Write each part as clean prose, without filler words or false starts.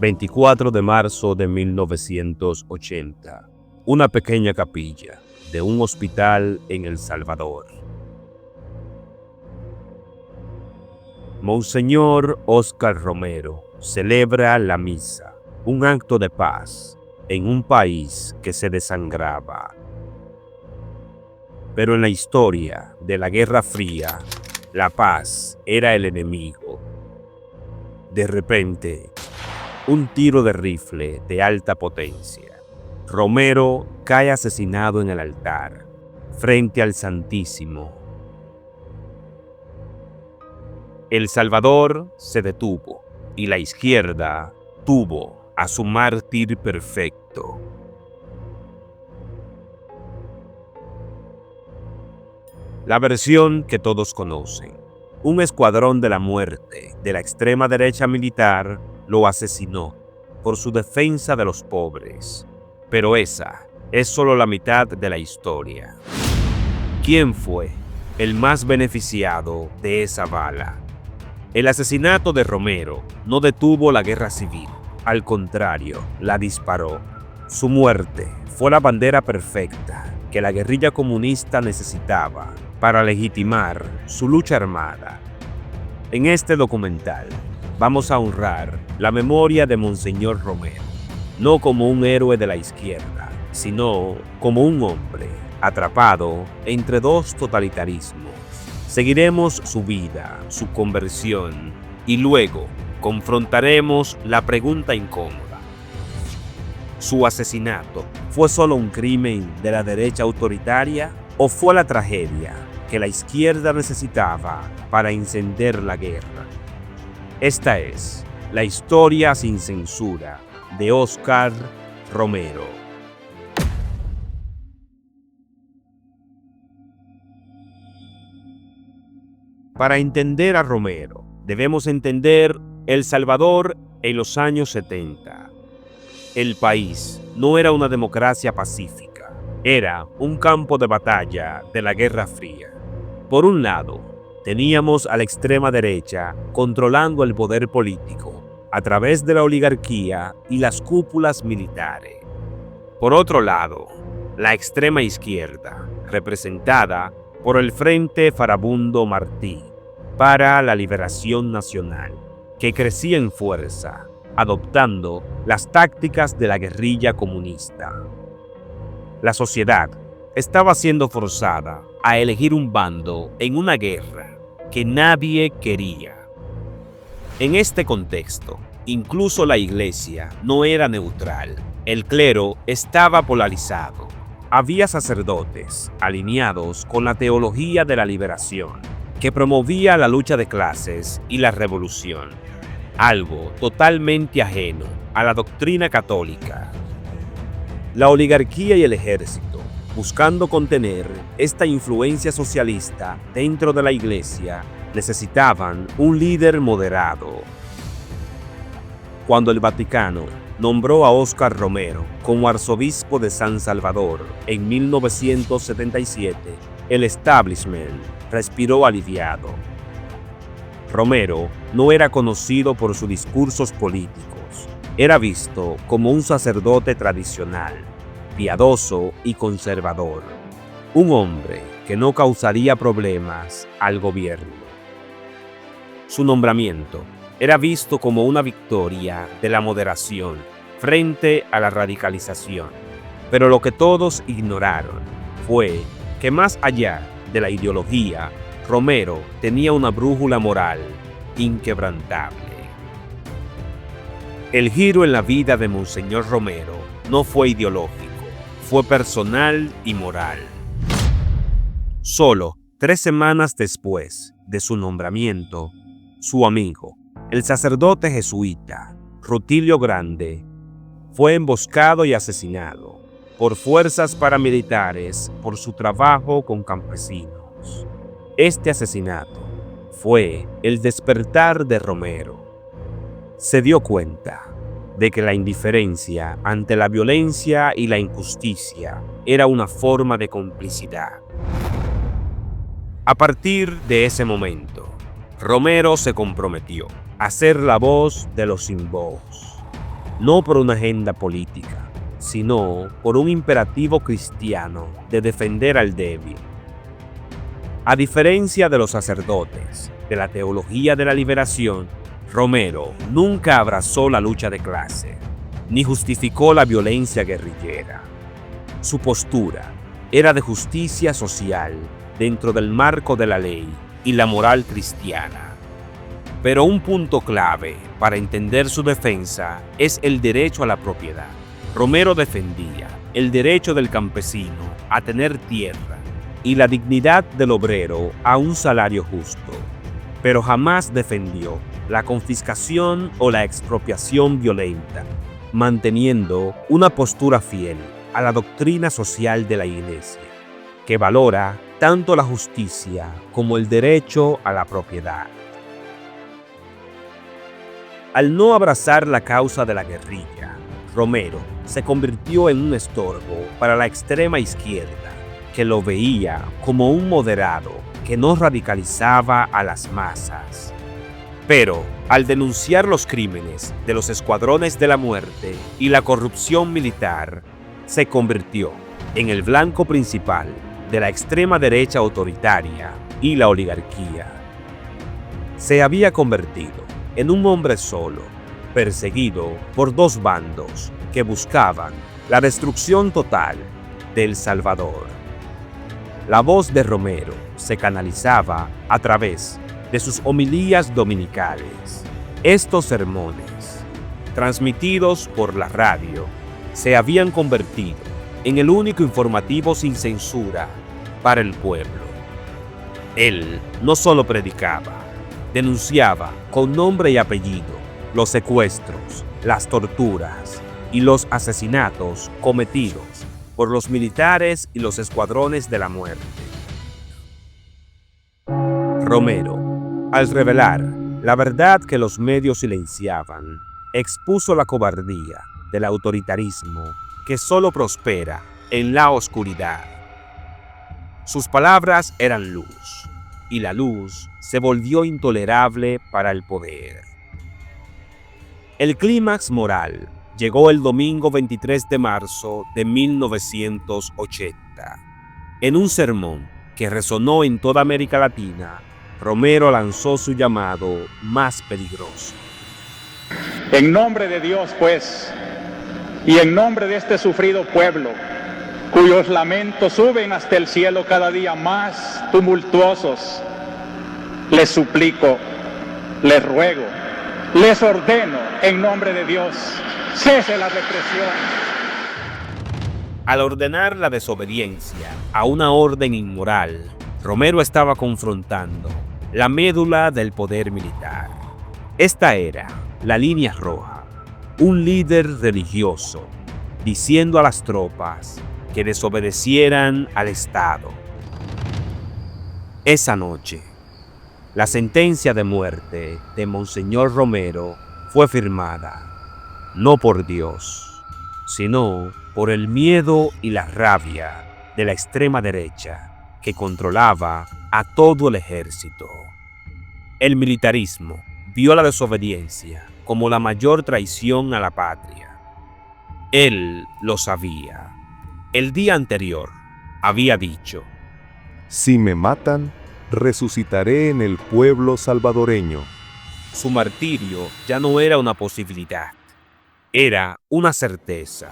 24 de marzo de 1980. Una pequeña capilla de un hospital en El Salvador. Monseñor Óscar Romero celebra la misa, un acto de paz en un país que se desangraba. Pero en la historia de la Guerra Fría, la paz era el enemigo. De repente, un tiro de rifle de alta potencia. Romero cae asesinado en el altar, frente al Santísimo. El Salvador se detuvo y la izquierda tuvo a su mártir perfecto. La versión que todos conocen. Un escuadrón de la muerte de la extrema derecha militar lo asesinó por su defensa de los pobres. Pero esa es solo la mitad de la historia. ¿Quién fue el más beneficiado de esa bala? El asesinato de Romero no detuvo la guerra civil, al contrario, la disparó. Su muerte fue la bandera perfecta que la guerrilla comunista necesitaba para legitimar su lucha armada. En este documental vamos a honrar la memoria de Monseñor Romero, no como un héroe de la izquierda, sino como un hombre atrapado entre dos totalitarismos. Seguiremos su vida, su conversión y luego confrontaremos la pregunta incómoda. ¿Su asesinato fue solo un crimen de la derecha autoritaria o fue la tragedia que la izquierda necesitaba para encender la guerra? Esta es la historia sin censura de Óscar Romero. Para entender a Romero, debemos entender El Salvador en los años 70. El país no era una democracia pacífica, era un campo de batalla de la Guerra Fría. Por un lado, teníamos a la extrema derecha controlando el poder político a través de la oligarquía y las cúpulas militares. Por otro lado, la extrema izquierda, representada por el Frente Farabundo Martí para la Liberación Nacional, que crecía en fuerza, adoptando las tácticas de la guerrilla comunista. La sociedad estaba siendo forzada a elegir un bando en una guerra que nadie quería. En este contexto, incluso la iglesia no era neutral. El clero estaba polarizado. Había sacerdotes alineados con la teología de la liberación, que promovía la lucha de clases y la revolución, algo totalmente ajeno a la doctrina católica. La oligarquía y el ejército, buscando contener esta influencia socialista dentro de la iglesia, necesitaban un líder moderado. Cuando el Vaticano nombró a Óscar Romero como arzobispo de San Salvador en 1977, el establishment respiró aliviado. Romero no era conocido por sus discursos políticos, era visto como un sacerdote tradicional, piadoso y conservador, un hombre que no causaría problemas al gobierno. Su nombramiento era visto como una victoria de la moderación frente a la radicalización, pero lo que todos ignoraron fue que más allá de la ideología, Romero tenía una brújula moral inquebrantable. El giro en la vida de Monseñor Romero no fue ideológico, fue personal y moral. Solo 3 semanas después de su nombramiento, su amigo, el sacerdote jesuita Rutilio Grande, fue emboscado y asesinado por fuerzas paramilitares por su trabajo con campesinos. Este asesinato fue el despertar de Romero. Se dio cuenta de que la indiferencia ante la violencia y la injusticia era una forma de complicidad. A partir de ese momento, Romero se comprometió a ser la voz de los sin voz. no por una agenda política, sino por un imperativo cristiano de defender al débil. A diferencia de los sacerdotes de la teología de la liberación, Romero nunca abrazó la lucha de clase, ni justificó la violencia guerrillera. Su postura era de justicia social dentro del marco de la ley y la moral cristiana. Pero un punto clave para entender su defensa es el derecho a la propiedad. Romero defendía el derecho del campesino a tener tierra y la dignidad del obrero a un salario justo, pero jamás defendió la confiscación o la expropiación violenta, manteniendo una postura fiel a la doctrina social de la Iglesia, que valora tanto la justicia como el derecho a la propiedad. Al no abrazar la causa de la guerrilla, Romero se convirtió en un estorbo para la extrema izquierda, que lo veía como un moderado que no radicalizaba a las masas. Pero, al denunciar los crímenes de los escuadrones de la muerte y la corrupción militar, se convirtió en el blanco principal de la extrema derecha autoritaria y la oligarquía. Se había convertido en un hombre solo, perseguido por dos bandos que buscaban la destrucción total de El Salvador. La voz de Romero se canalizaba a través de sus homilías dominicales. Estos sermones, transmitidos por la radio, se habían convertido en el único informativo sin censura para el pueblo. Él no solo predicaba, denunciaba con nombre y apellido los secuestros, las torturas y los asesinatos cometidos por los militares y los escuadrones de la muerte. Romero, al revelar la verdad que los medios silenciaban, expuso la cobardía del autoritarismo que solo prospera en la oscuridad. Sus palabras eran luz, y la luz se volvió intolerable para el poder. El clímax moral llegó el domingo 23 de marzo de 1980. En un sermón que resonó en toda América Latina, Romero lanzó su llamado más peligroso. En nombre de Dios, pues, y en nombre de este sufrido pueblo, cuyos lamentos suben hasta el cielo cada día más tumultuosos, les suplico, les ruego, les ordeno, en nombre de Dios, cese la represión. Al ordenar la desobediencia a una orden inmoral, Romero estaba confrontando la médula del poder militar. Esta era la línea roja, un líder religioso diciendo a las tropas que desobedecieran al Estado. Esa noche, la sentencia de muerte de Monseñor Romero fue firmada, no por Dios, sino por el miedo y la rabia de la extrema derecha que controlaba a todo el ejército. El militarismo vio la desobediencia como la mayor traición a la patria. Él lo sabía. El día anterior había dicho: si me matan, resucitaré en el pueblo salvadoreño. Su martirio ya no era una posibilidad, era una certeza.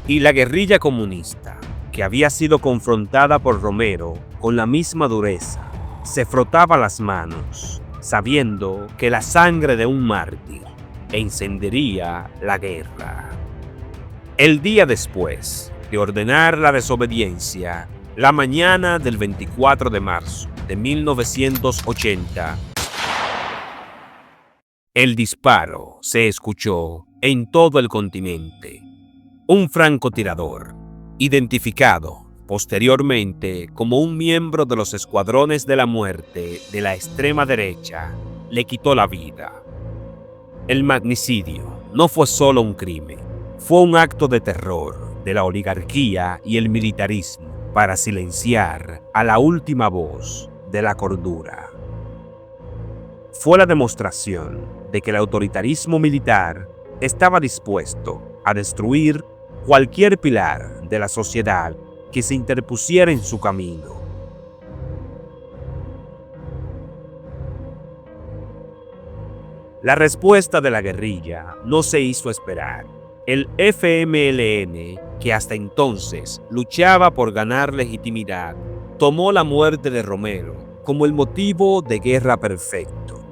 Y la guerrilla comunista, que había sido confrontada por Romero con la misma dureza, se frotaba las manos, sabiendo que la sangre de un mártir encendería la guerra. El día después de ordenar la desobediencia, la mañana del 24 de marzo de 1980, el disparo se escuchó en todo el continente. Un francotirador, identificado posteriormente como un miembro de los escuadrones de la muerte de la extrema derecha, le quitó la vida. El magnicidio no fue solo un crimen, fue un acto de terror de la oligarquía y el militarismo para silenciar a la última voz de la cordura. Fue la demostración de que el autoritarismo militar estaba dispuesto a destruir cualquier pilar de la sociedad que se interpusiera en su camino. La respuesta de la guerrilla no se hizo esperar. El FMLN, que hasta entonces luchaba por ganar legitimidad, tomó la muerte de Romero como el motivo de guerra perfecto.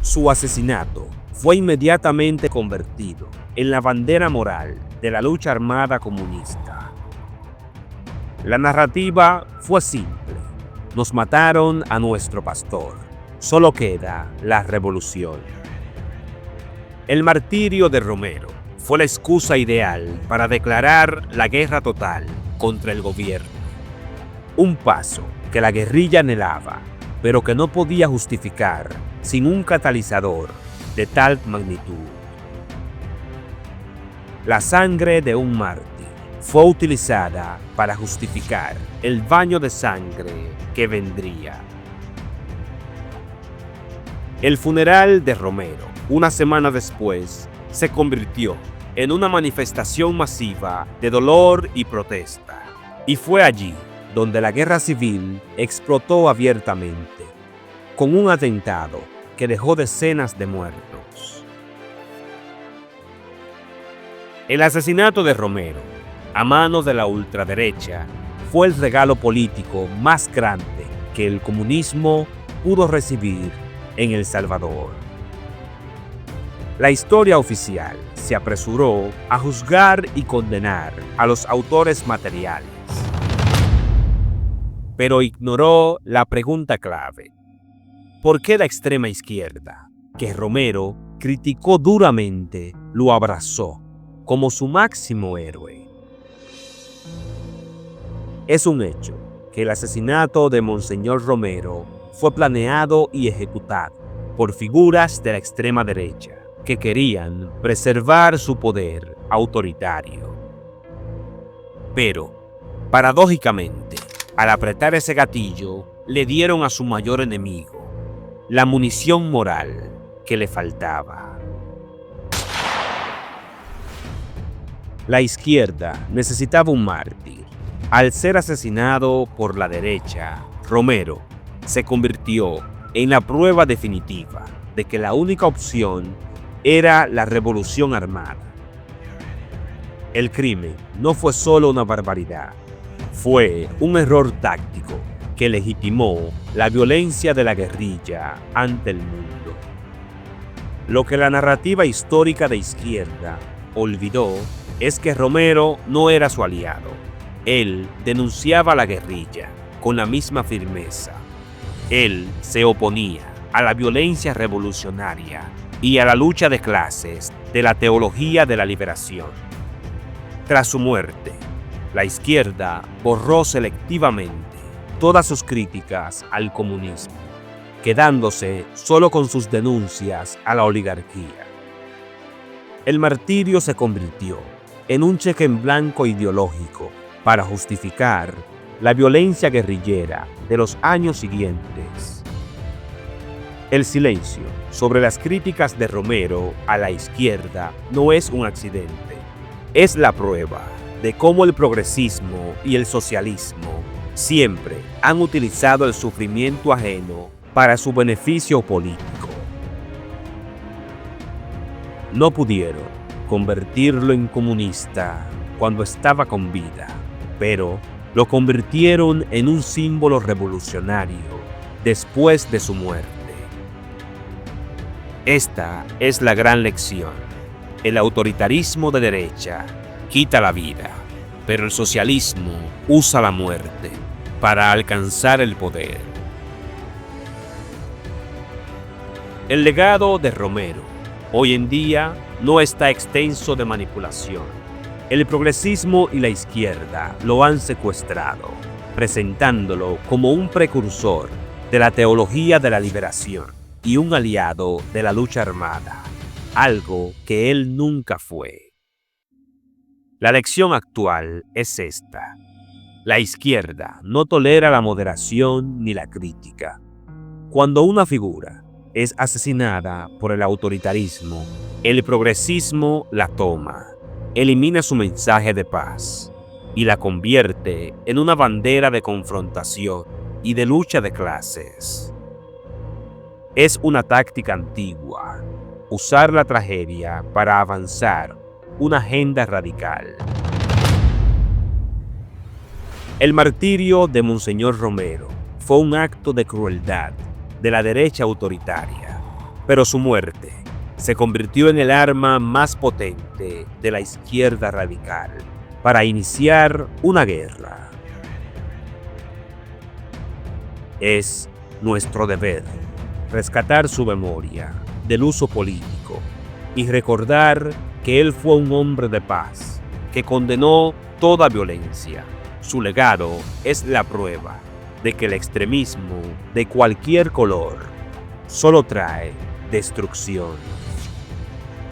Su asesinato fue inmediatamente convertido en la bandera moral de la lucha armada comunista. La narrativa fue simple: nos mataron a nuestro pastor, solo queda la revolución. El martirio de Romero fue la excusa ideal para declarar la guerra total contra el gobierno. Un paso que la guerrilla anhelaba, pero que no podía justificar sin un catalizador de tal magnitud. La sangre de un mártir fue utilizada para justificar el baño de sangre que vendría. El funeral de Romero, una semana después, se convirtió en una manifestación masiva de dolor y protesta. Y fue allí donde la guerra civil explotó abiertamente, con un atentado que dejó decenas de muertos. El asesinato de Romero, a manos de la ultraderecha, fue el regalo político más grande que el comunismo pudo recibir en El Salvador. La historia oficial se apresuró a juzgar y condenar a los autores materiales, pero ignoró la pregunta clave: ¿por qué la extrema izquierda, que Romero criticó duramente, lo abrazó como su máximo héroe? Es un hecho que el asesinato de Monseñor Romero fue planeado y ejecutado por figuras de la extrema derecha que querían preservar su poder autoritario. Pero, paradójicamente, al apretar ese gatillo, le dieron a su mayor enemigo la munición moral que le faltaba. La izquierda necesitaba un mártir. Al ser asesinado por la derecha, Romero se convirtió en la prueba definitiva de que la única opción era la revolución armada. El crimen no fue solo una barbaridad, fue un error táctico que legitimó la violencia de la guerrilla ante el mundo. Lo que la narrativa histórica de izquierda olvidó es que Romero no era su aliado. Él denunciaba la guerrilla con la misma firmeza. Él se oponía a la violencia revolucionaria y a la lucha de clases de la teología de la liberación. Tras su muerte, la izquierda borró selectivamente todas sus críticas al comunismo, quedándose solo con sus denuncias a la oligarquía. El martirio se convirtió en un cheque en blanco ideológico para justificar la violencia guerrillera de los años siguientes. El silencio sobre las críticas de Romero a la izquierda no es un accidente, es la prueba de cómo el progresismo y el socialismo siempre han utilizado el sufrimiento ajeno para su beneficio político. No pudieron convertirlo en comunista cuando estaba con vida, pero lo convirtieron en un símbolo revolucionario después de su muerte. Esta es la gran lección. El autoritarismo de derecha quita la vida, pero el socialismo usa la muerte para alcanzar el poder. El legado de Romero hoy en día no está extenso de manipulación. El progresismo y la izquierda lo han secuestrado, presentándolo como un precursor de la teología de la liberación y un aliado de la lucha armada, algo que él nunca fue. La lección actual es esta: la izquierda no tolera la moderación ni la crítica. Cuando una figura es asesinada por el autoritarismo, El progresismo la toma, elimina su mensaje de paz y la convierte en una bandera de confrontación y de lucha de clases. Es una táctica antigua, usar la tragedia para avanzar una agenda radical. El martirio de Monseñor Romero fue un acto de crueldad de la derecha autoritaria, pero su muerte se convirtió en el arma más potente de la izquierda radical para iniciar una guerra. Es nuestro deber rescatar su memoria del uso político y recordar que él fue un hombre de paz que condenó toda violencia. Su legado es la prueba de que el extremismo de cualquier color solo trae destrucción.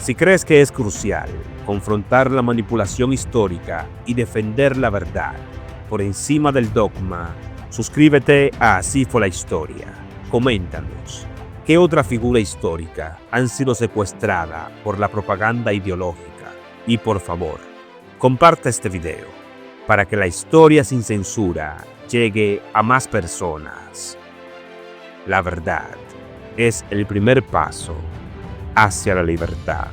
Si crees que es crucial confrontar la manipulación histórica y defender la verdad por encima del dogma, suscríbete a Así fue la historia. Coméntanos qué otra figura histórica han sido secuestrada por la propaganda ideológica. Y por favor, comparte este video para que la historia sin censura llegue a más personas. La verdad es el primer paso hacia la libertad.